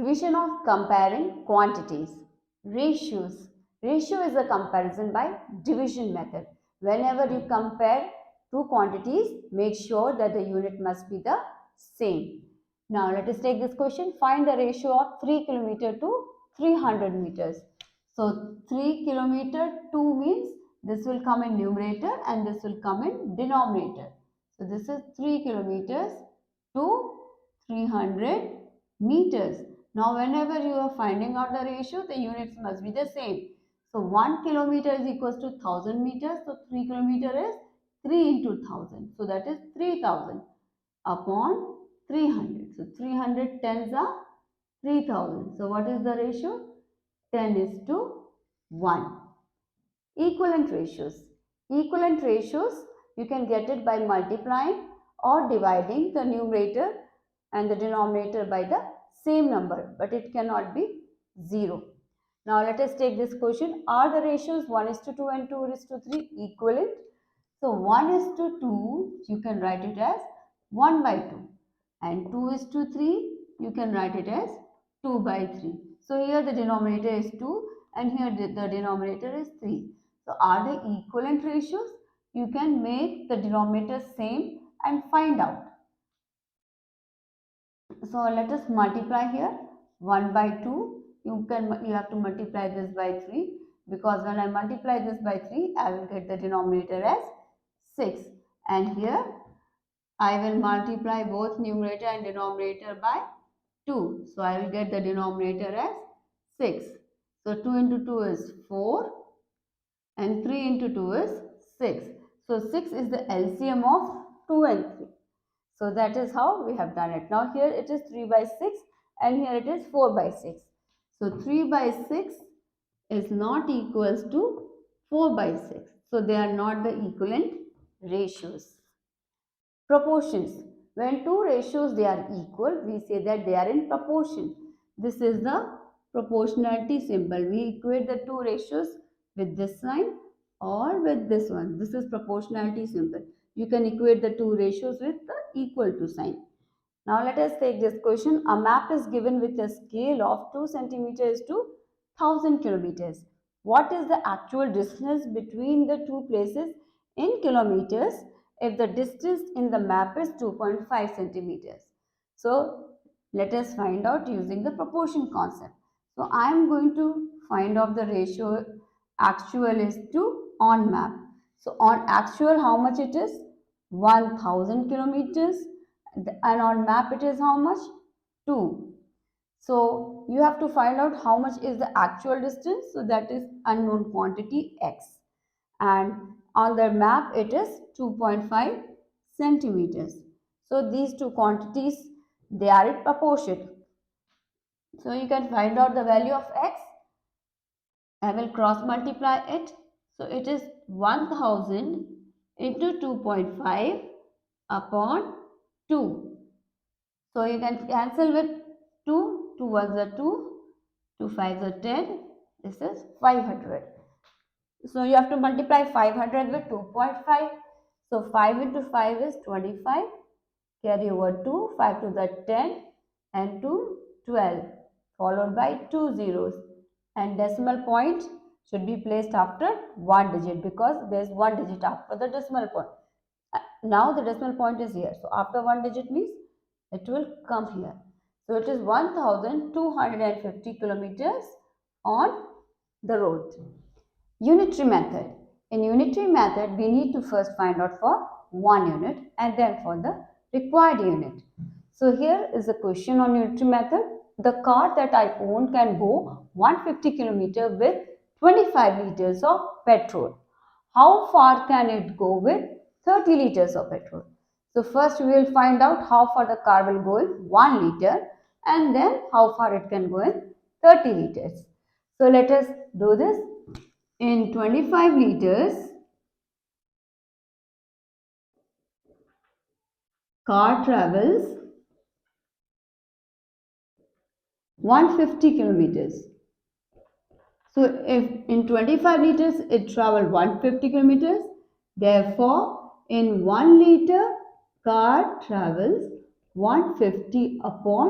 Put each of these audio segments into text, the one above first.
Revision of comparing quantities. Ratios. Ratio is a comparison by division method. Whenever you compare two quantities, make sure that the unit must be the same. Now let us take this question. Find the ratio of 3 km to 300 meters. So 3 km, 2 means this will come in numerator and this will come in denominator. So this is 3 kilometers to 300 meters. Now whenever you are finding out the ratio, the units must be the same. So 1 kilometer is equals to 1000 meters. So 3 kilometer is 3 into 1000. So that is 3000 upon 300. So 300 tens are 3000. So what is the ratio? 10 is to 1. Equivalent ratios. Equivalent ratios, you can get it by multiplying or dividing the numerator and the denominator by the same number, but it cannot be 0. Now let us take this question. Are the ratios 1:2 and 2:3 equivalent? So 1:2, you can write it as 1/2, and 2:3, you can write it as 2/3. So here the denominator is 2 and here the denominator is 3. So are they equivalent ratios? You can make the denominator same and find out. So let us multiply here. 1/2, you have to multiply this by 3, because when I multiply this by 3, I will get the denominator as 6, and here I will multiply both numerator and denominator by 2. So I will get the denominator as 6. So 2 into 2 is 4 and 3 into 2 is 6. So 6 is the LCM of 2 and 3. So that is how we have done it. Now here it is 3/6 and here it is 4/6. So 3/6 is not equals to 4/6. So they are not the equivalent ratios. Proportions. When two ratios they are equal, we say that they are in proportion. This is the proportionality symbol. We equate the two ratios with this sign or with this one. This is proportionality symbol. You can equate the two ratios with the equal to sign. Now let us take this question. A map is given with a scale of 2 centimeters to 1000 kilometers. What is the actual distance between the two places in kilometers if the distance in the map is 2.5 centimeters? So let us find out using the proportion concept. So I am going to find out the ratio actual is to on map. So on actual, how much it is? 1000 kilometers, and on map it is how much? 2. So you have to find out how much is the actual distance. So that is unknown quantity x, and on the map it is 2.5 centimeters. So these two quantities, they are in proportion. So you can find out the value of x. I will cross multiply it. So it is 1000 into 2.5 upon 2. So you can cancel with 2. 2 ones are 2. 2 5s are 10. This is 500. So you have to multiply 500 with 2.5. So 5 into 5 is 25. Carry over 2. 5 to the 10 and 2 12. Followed by 2 zeros. And decimal point should be placed after one digit, because there is one digit after the decimal point. Now the decimal point is here. So after one digit means it will come here. So it is 1250 kilometers on the road. Unitary method. In unitary method, we need to first find out for 1 unit and then for the required unit. So here is a question on unitary method. The car that I own can go 150 km with 25 liters of petrol. How far can it go with 30 liters of petrol? So first we will find out how far the car will go in 1 liter, and then how far it can go in 30 liters. So let us do this. In 25 liters, car travels 150 kilometers. So if in 25 liters it travels 150 kilometers, therefore in 1 liter car travels 150 upon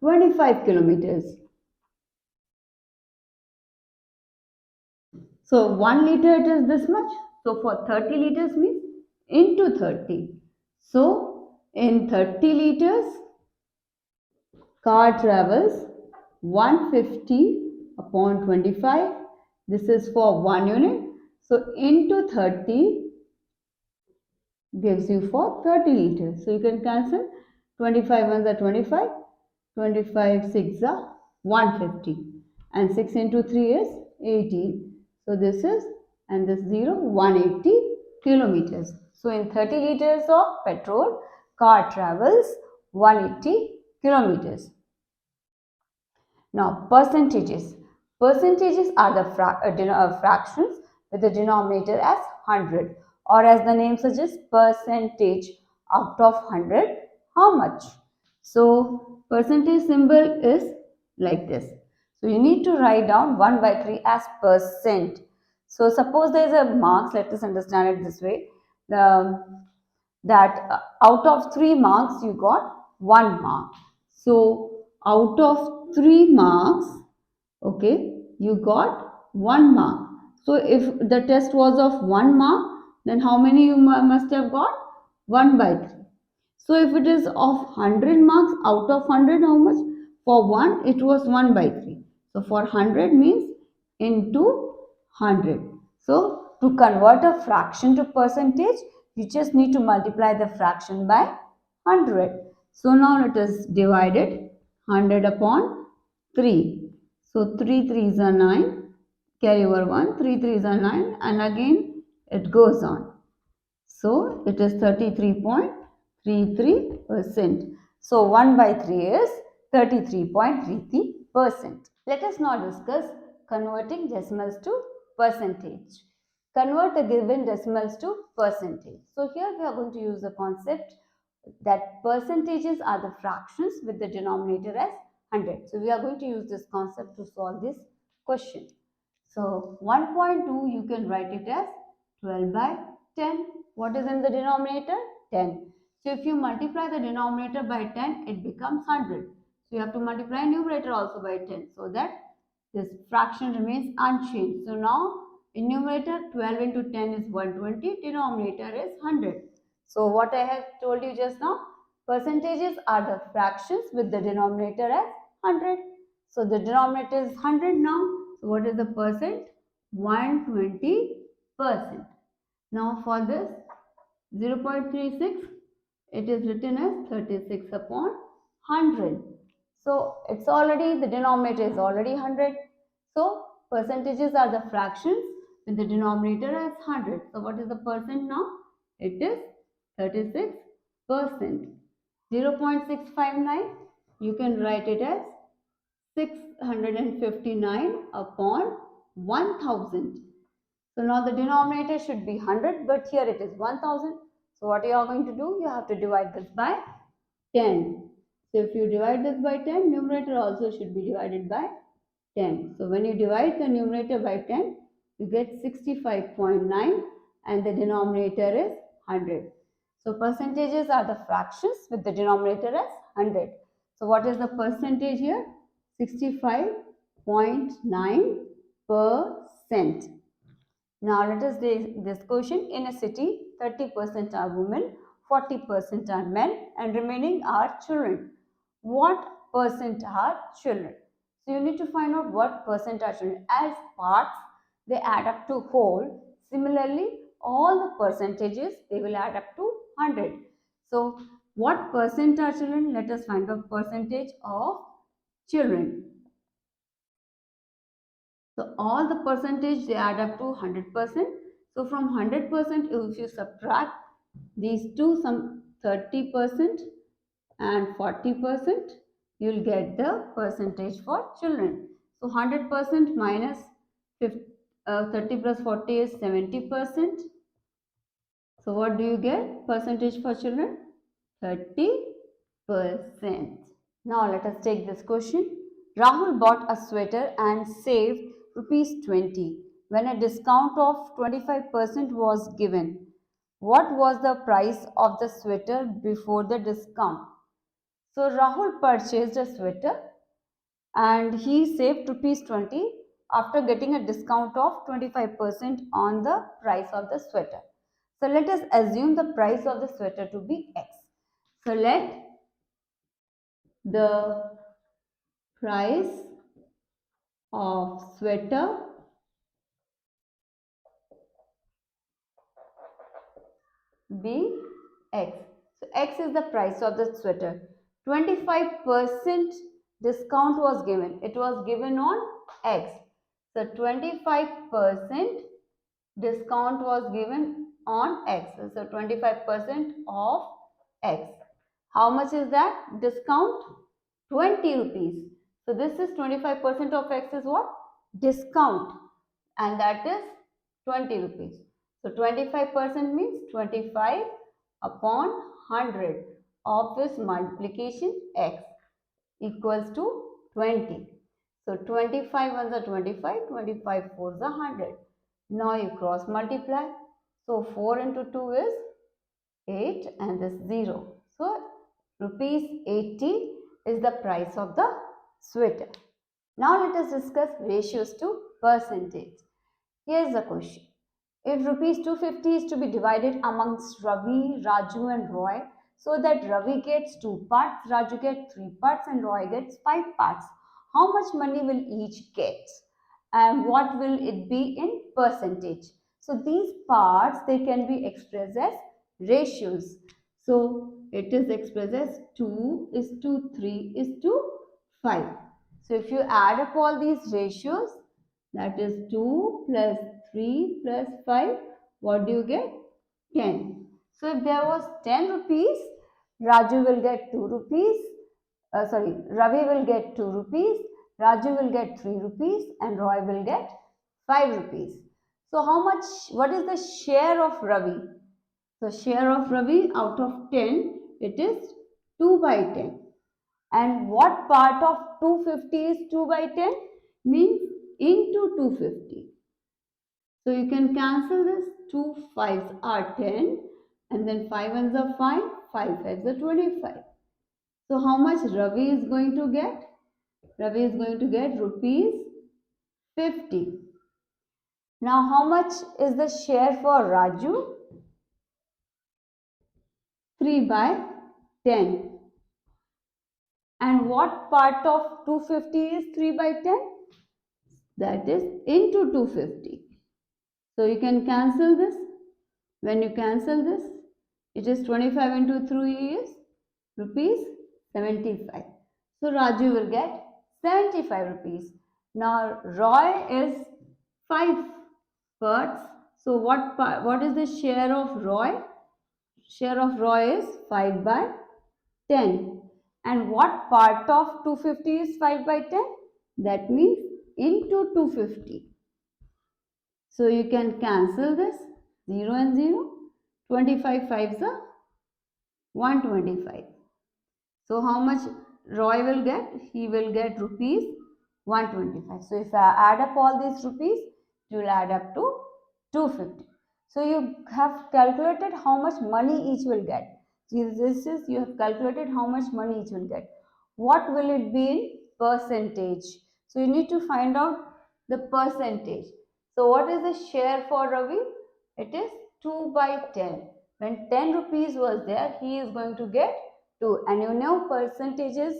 25 kilometers. So 1 liter it is this much. So for 30 liters means into 30. So in 30 liters, car travels 150 upon 25. This is for 1 unit. So into 30 gives you for 30 liters. So you can cancel 25 ones are 25, 25 6 are 150 and 6 into 3 is 18. So this is and this 0 180 kilometers. So in 30 liters of petrol, car travels 180 kilometers. Now, percentages. Percentages are the fractions with the denominator as 100 or as the name suggests percentage out of 100 how much. So, percentage symbol is like this. So, you need to write down 1 by 3 as percent. So, suppose there is a marks, let us understand it this way. That out of 3 marks you got 1 mark. So out of 3 marks, okay, you got 1 mark. So if the test was of 1 mark, then how many you must have got? 1 by 3. So if it is of 100 marks, out of 100 how much? For 1 it was 1 by 3. So for 100 means into 100. So to convert a fraction to percentage, you just need to multiply the fraction by 100. So now it is divided 100 upon 3. So 3 3s are 9, carry over 1, 3 3s are 9 and again it goes on. So it is 33.33%. So 1 by 3 is 33.33%. Let us now discuss converting decimals to percentage. Convert the given decimals to percentage. So here we are going to use the concept that percentages are the fractions with the denominator as 100. So we are going to use this concept to solve this question. So 1.2 you can write it as 12 by 10. What is in the denominator? 10. So if you multiply the denominator by 10, it becomes 100. So you have to multiply numerator also by 10 so that this fraction remains unchanged. So now in numerator 12 into 10 is 120, denominator is 100. So what I have told you just now, percentages are the fractions with the denominator as 100. So the denominator is 100 now. So what is the percent? 120%. Now for this 0.36, it is written as 36 upon 100. So it's already, the denominator is already 100. So percentages are the fractions with the denominator as 100. So what is the percent now? It is 36%. 0.659, you can write it as 659 upon 1000. So now the denominator should be 100, but here it is 1000. So what you are going to do? You have to divide this by 10. So if you divide this by 10, numerator also should be divided by 10. So when you divide the numerator by 10, you get 65.9 and the denominator is 100. So percentages are the fractions with the denominator as 100. So what is the percentage here? 65.9%. Now let us take this question. In a city, 30% are women, 40% are men and remaining are children. What percent are children? So you need to find out what percent are children. As parts, they add up to whole. Similarly, all the percentages, they will add up to 100. So what percent are children? Let us find out percentage of children. So all the percentage they add up to 100%. So from 100%, if you subtract these two, some 30% and 40%, you will get the percentage for children. So 100% minus 30 plus 40 is 70%. So what do you get? Percentage for children? 30%. Now let us take this question. Rahul bought a sweater and saved rupees 20 when a discount of 25% was given. What was the price of the sweater before the discount? So Rahul purchased a sweater and he saved rupees 20 after getting a discount of 25% on the price of the sweater. So let us assume the price of the sweater to be X. So let the price of sweater be X. So X is the price of the sweater. 25% discount was given. It was given on X. So 25% discount was given on X. So 25% of X. How much is that discount? 20 rupees. So this is 25% of X is what? Discount. And that is 20 rupees. So 25% means 25 upon 100 of this multiplication X equals to 20. So 25 ones are 25, 25 fours are 100. Now you cross multiply. So 4 into 2 is 8 and this 0. So rupees 80 is the price of the sweater. Now let us discuss ratios to percentage. Here is the question. If rupees 250 is to be divided amongst Ravi, Raju and Roy, so that Ravi gets 2 parts, Raju gets 3 parts and Roy gets 5 parts, how much money will each get? And what will it be in percentage? So these parts, they can be expressed as ratios. So it is expressed as 2 is to 3 is to 5. So if you add up all these ratios, that is 2 plus 3 plus 5, what do you get? 10. So if there was 10 rupees, Raju will get 2 rupees, Ravi will get 2 rupees, Raju will get 3 rupees and Roy will get 5 rupees. So how much, what is the share of Ravi? So share of Ravi out of 10, it is 2 by 10. And what part of 250 is 2 by 10? Means into 250. So you can cancel this. 2 5s are 10 and then 5 ones are 5, 5 5s are 25. So how much Ravi is going to get? Ravi is going to get rupees 50. Now how much is the share for Raju? 3 by 10. And what part of 250 is 3 by 10? That is into 250. So you can cancel this. When you cancel this, it is 25 into 3 is rupees 75. So Raju will get 75 rupees. Now Roy is 5 parts. So what is the share of Roy? Share of Roy is 5 by 10. And what part of 250 is 5 by 10? That means into 250. So you can cancel this 0 and 0. 25 5s are 125. So how much Roy will get? He will get rupees 125. So if I add up all these rupees, it will add up to 250. So you have calculated how much money each will get. This is, you have calculated how much money each will get. What will it be in percentage? So you need to find out the percentage. So what is the share for Ravi? It is 2 by 10. When 10 rupees was there, he is going to get 2. And you know percentages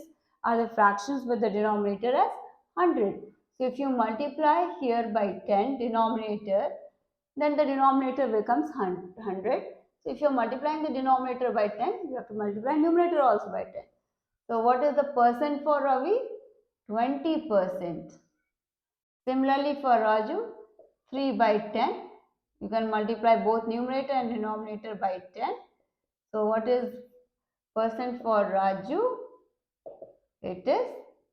are the fractions with the denominator as 100. So if you multiply here by 10 denominator, then the denominator becomes 100. So if you are multiplying the denominator by 10, you have to multiply numerator also by 10. So what is the percent for Ravi? 20%. Similarly for Raju, 3 by 10. You can multiply both numerator and denominator by 10. So what is percent for Raju? It is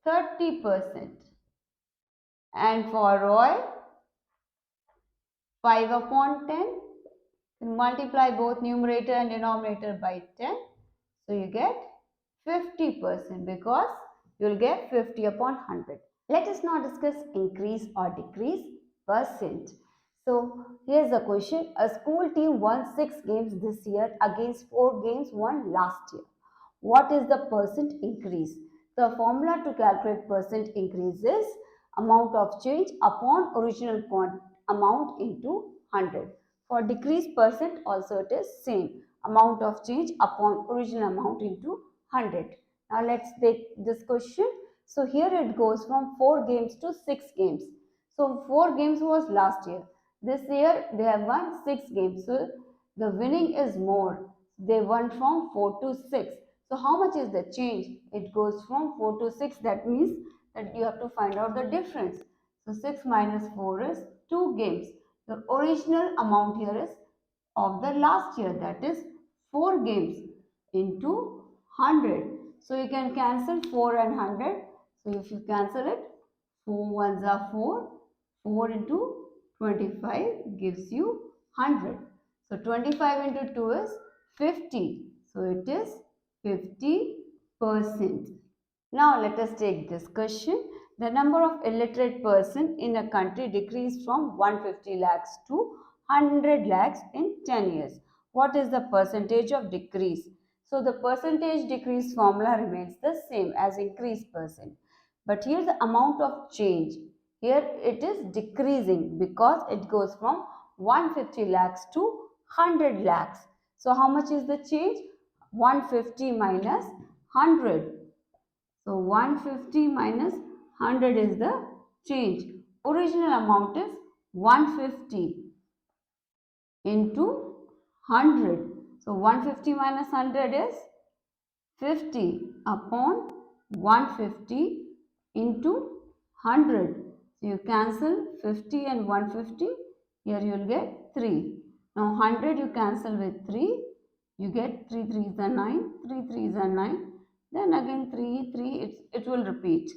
30%. And for Roy, 5 upon 10. You multiply both numerator and denominator by 10. So you get 50% because you will get 50 upon 100. Let us now discuss increase or decrease percent. So here's the question. A school team won 6 games this year against 4 games won last year. What is the percent increase? The formula to calculate percent increase is amount of change upon original amount into 100. For decrease percent also it is same, amount of change upon original amount into 100. Now let's take this question. So here it goes from 4 games to 6 games. So 4 games was last year. This year they have won 6 games. So the winning is more. They won from 4 to 6. So how much is the change? It goes from 4 to 6. That means that you have to find out the difference. So 6 minus 4 is 2 games. The original amount here is of the last year, that is 4 games into 100. So you can cancel 4 and 100. So if you cancel it, 4 ones are 4. 4 into 25 gives you 100. So 25 into 2 is 50. So it is 50%. Now let us take this question. The number of illiterate persons in a country decreased from 150 lakhs to 100 lakhs in 10 years. What is the percentage of decrease? So the percentage decrease formula remains the same as increase percent. But here the amount of change. Here it is decreasing because it goes from 150 lakhs to 100 lakhs. So how much is the change? 150 minus 100. So 150 minus 100 is the change. Original amount is 150 into 100. So 150 minus 100 is 50 upon 150 into 100. So you cancel 50 and 150. Here you will get 3. Now 100 you cancel with 3. You get 3 3s are 9. 3 3s are 9. Then again 3 3 it will repeat.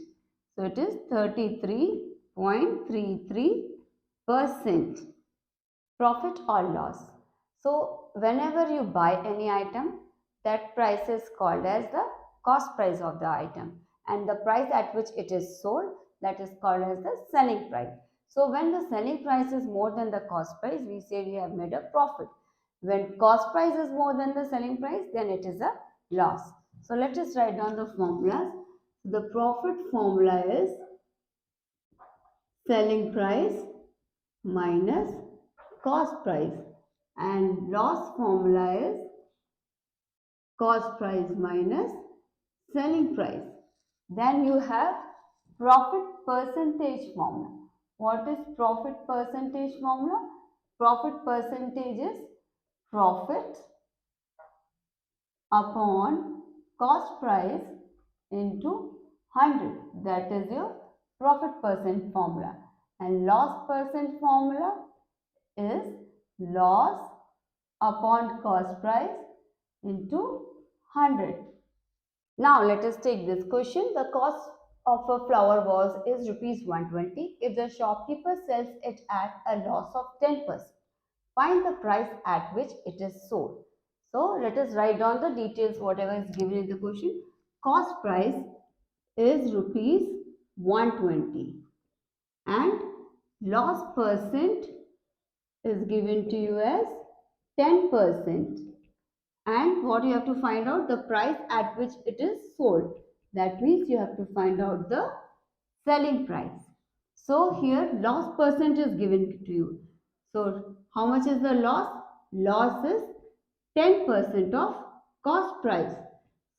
So it is 33.33%. Profit or loss. So whenever you buy any item, that price is called as the cost price of the item, and the price at which it is sold, that is called as the selling price. So when the selling price is more than the cost price, we say we have made a profit. When cost price is more than the selling price, then it is a loss. So let us write down the formulas. The profit formula is selling price minus cost price, and loss formula is cost price minus selling price. Then you have profit percentage formula. What is profit percentage formula? Profit percentage is profit upon cost price into 100. That is your profit percent formula. And loss percent formula is loss upon cost price into 100. Now let us take this question. The cost of a flower vase is rupees 120 if the shopkeeper sells it at a loss of 10%. Find the price at which it is sold. So let us write down the details whatever is given in the question. Cost price is rupees 120 and loss percent is given to you as 10%. And what you have to find out, the price at which it is sold. That means you have to find out the selling price. So here loss percent is given to you. So how much is the loss? Loss is 10% of cost price.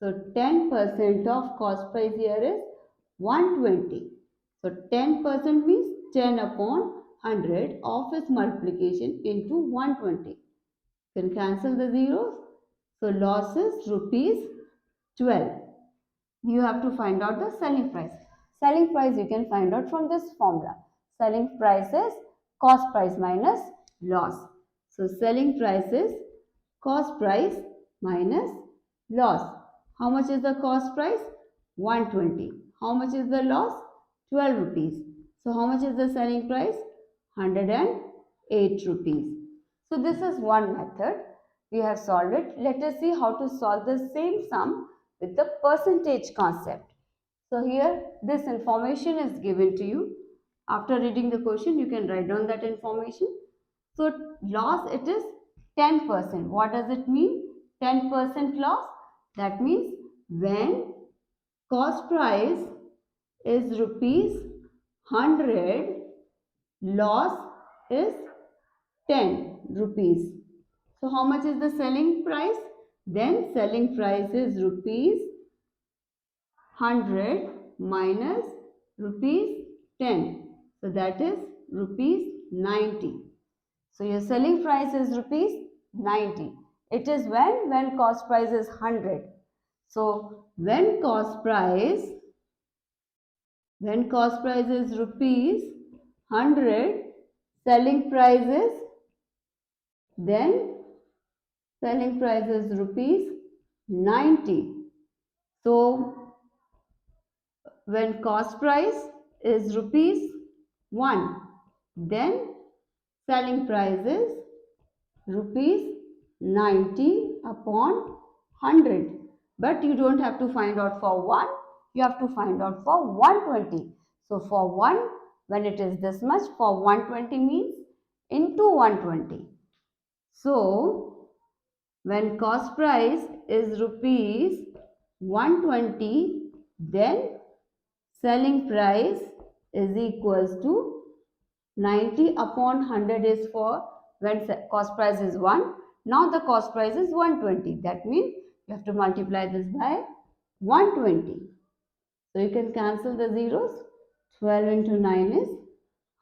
So 10% of cost price here is 120. So 10% means 10 upon 100 of its multiplication into 120. Can cancel the zeros. So loss is rupees 12. You have to find out the selling price. Selling price you can find out from this formula. Selling price is cost price minus loss. So selling price is cost price minus loss. How much is the cost price? 120. How much is the loss? 12 rupees. So how much is the selling price? 108 rupees. So this is one method. We have solved it. Let us see how to solve the same sum with the percentage concept. So here this information is given to you. After reading the question, you can write down that information. So loss it is 10%. What does it mean? 10% loss. That means when cost price is rupees 100, loss is 10 rupees. So how much is the selling price? Then selling price is rupees 100 minus rupees 10. So that is rupees 90. So your selling price is rupees 90. It is when cost price is 100. So when cost price is rupees 100, selling price is then selling price is rupees 90. So when cost price is rupees 1, then selling price is rupees 90 upon 100. But you don't have to find out for 1, you have to find out for 120. So for 1, when it is this much, for 120 means into 120. So when cost price is rupees 120, then selling price is equals to 90 upon 100 is for when cost price is 1. Now the cost price is 120. That means you have to multiply this by 120. So you can cancel the zeros. 12 into 9 is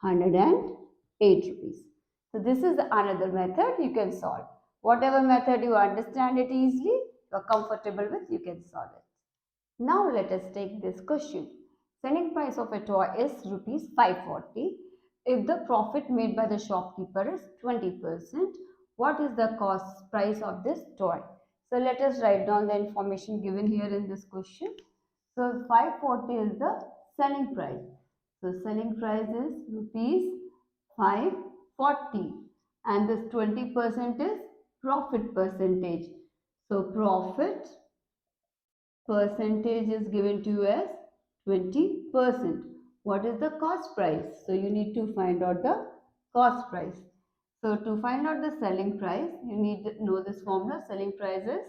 108 rupees. So this is another method you can solve. Whatever method you understand it easily, you are comfortable with, you can solve it. Now let us take this question. Selling price of a toy is rupees 540. If the profit made by the shopkeeper is 20%, what is the cost price of this toy? So let us write down the information given here in this question. So 540 is the selling price. So selling price is rupees 540 and this 20% is profit percentage. So profit percentage is given to you as 20%. What is the cost price? So you need to find out the cost price. So to find out the selling price, you need to know this formula. Selling price is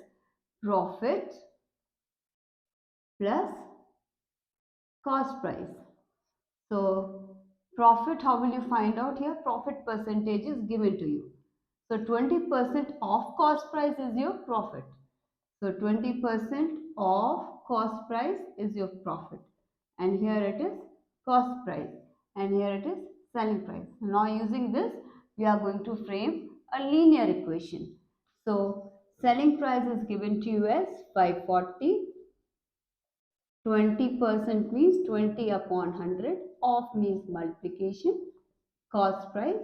profit plus cost price. So profit, how will you find out here? Profit percentage is given to you. So 20% of cost price is your profit. So 20% of cost price is your profit. And here it is cost price. And here it is selling price. Now using this, we are going to frame a linear equation. So selling price is given to you as 540. 20% means 20 upon 100. Off means multiplication. Cost price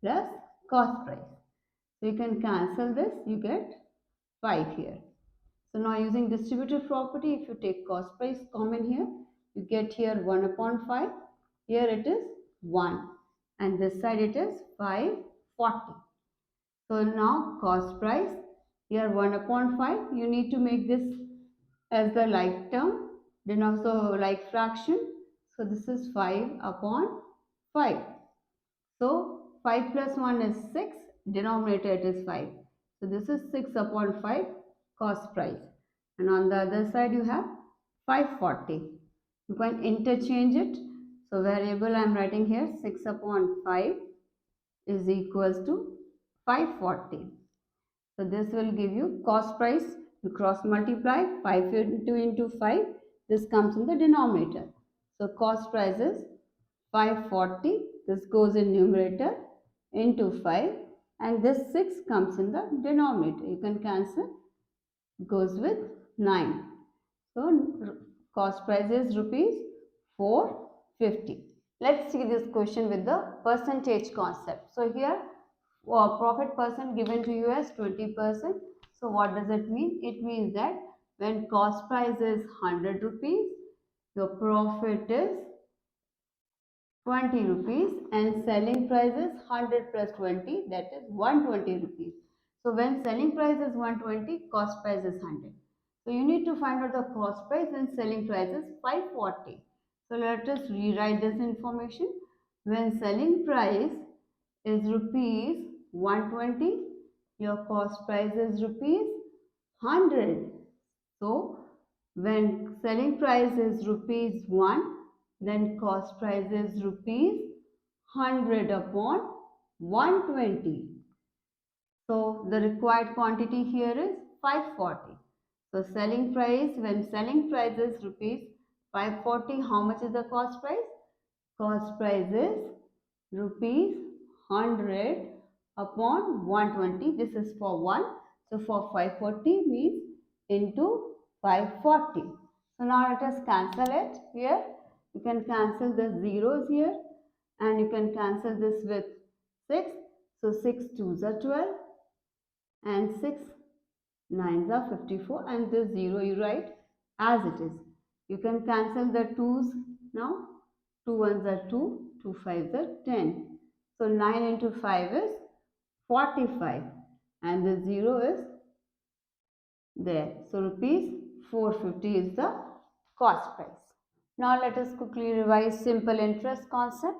plus cost price. So you can cancel this. You get 5 here. So now using distributive property, if you take cost price common here, you get here 1 upon 5. Here it is 1. And this side it is 540. So now cost price, here 1 upon 5. You need to make this as the like term, then also like fraction. So this is 5 upon 5. So 5 plus 1 is 6, denominator it is 5. So this is 6 upon 5 cost price. And on the other side you have 540. You can interchange it. So variable I am writing here 6 upon 5 is equals to 540. So this will give you cost price. You cross multiply 5 into 5. This comes in the denominator. So cost price is 540. This goes in numerator into 5 and this 6 comes in the denominator. You can cancel. Goes with 9. So cost price is rupees 450. Let's see this question with the percentage concept. So here profit percent given to you as 20%. So what does it mean? It means that when cost price is 100 rupees, your profit is 20 rupees and selling price is 100 plus 20, that is 120 rupees. So when selling price is 120, cost price is 100. So you need to find out the cost price and selling price is 540. So let us rewrite this information. When selling price is rupees 120, your cost price is rupees 100. So When selling price is rupees 1, then cost price is rupees 100 upon 120. So the required quantity here is 540. So selling price, when selling price is rupees 540, how much is the cost price? Cost price is rupees 100 upon 120. This is for 1. So for 540 means into 540. So now let us cancel it here. You can cancel the zeros here and you can cancel this with 6. So 6 2s are 12 and 6 9s are 54 and this 0 you write as it is. You can cancel the 2's now. 2 1s are 2, 2 5s are 10. So 9 into 5 is 45 and the 0 is there. So rupees 450 is the cost price. Now let us quickly revise simple interest concept.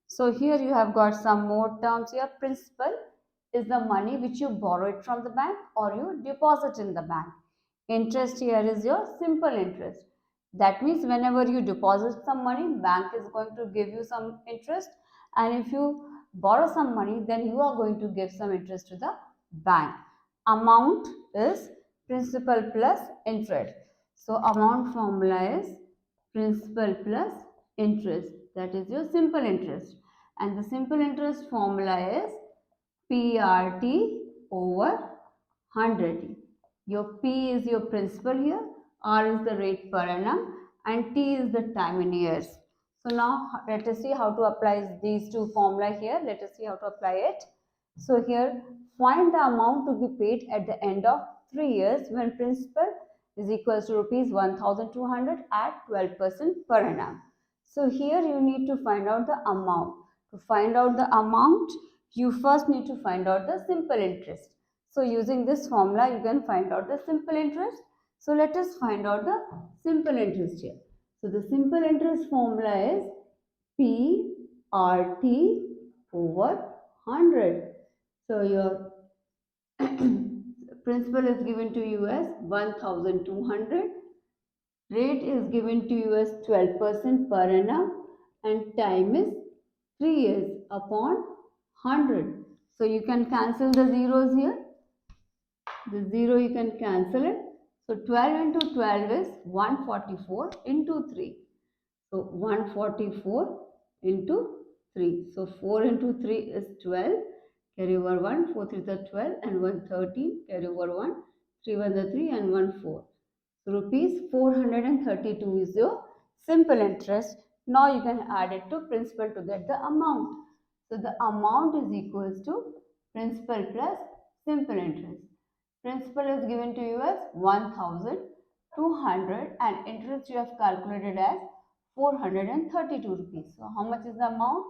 So here you have got some more terms here. Principal is the money which you borrow it from the bank or you deposit in the bank. Interest here is your simple interest. That means whenever you deposit some money, bank is going to give you some interest, and if you borrow some money, then you are going to give some interest to the bank. Amount is principal plus interest. So amount formula is principal plus interest, that is your simple interest, and the simple interest formula is PRT over 100. Your P is your principal here, R is the rate per annum, and T is the time in years. So now let us see how to apply these two formula here. Let us see how to apply it. So here, find the amount to be paid at the end of 3 years when principal is equals to rupees 1200 at 12% per annum. So here you need to find out the amount. To find out the amount, you first need to find out the simple interest. So using this formula, you can find out the simple interest. So let us find out the simple interest here. So the simple interest formula is PRT over 100. So your principal is given to you as 1200. Rate is given to you as 12% per annum and time is 3 years upon 100. So you can cancel the zeros here. The 0 you can cancel it. So 12 into 12 is 144 into 3. So 144 into 3. So 4 into 3 is 12. Carry over 1. 4 3 is 12 and 1 13. Carry over 1. 3 1 is 3 and 1 4. So rupees 432 is your simple interest. Now you can add it to principal to get the amount. So the amount is equals to principal plus simple interest. Principal is given to you as 1200 and interest you have calculated as 432 rupees. So how much is the amount?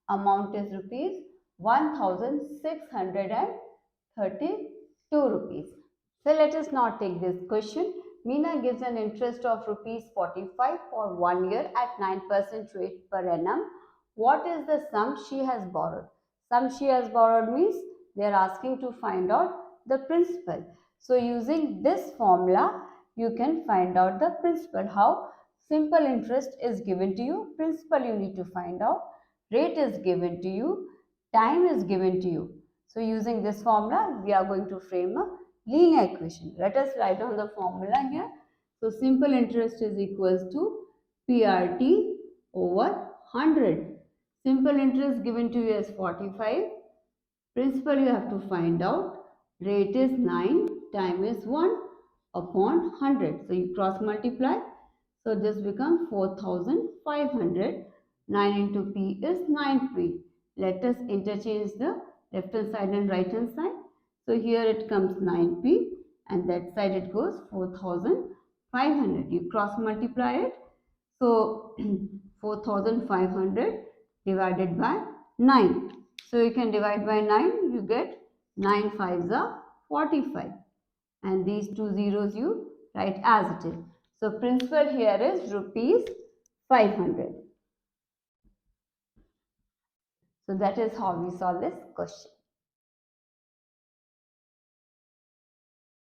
Amount is rupees 1632 rupees. So let us now take this question. Meena gives an interest of rupees 45 for 1 year at 9% rate per annum. What is the sum she has borrowed? Sum she has borrowed means they are asking to find out the principal. So using this formula, you can find out the principal. How? Simple interest is given to you. Principal you need to find out. Rate is given to you. Time is given to you. So using this formula, we are going to frame a linear equation. Let us write down the formula here. So simple interest is equals to PRT over 100. Simple interest given to you as 45. Principal you have to find out. Rate is 9, time is 1 upon 100. So you cross multiply. So this becomes 4500. 9 into P is 9P. Let us interchange the left hand side and right hand side. So here it comes 9P and that side it goes 4500. You cross multiply it. So 4500 divided by 9. So you can divide by 9, you get 9 5s are 45. And these two zeros you write as it is. So principal here is rupees 500. So that is how we solve this question.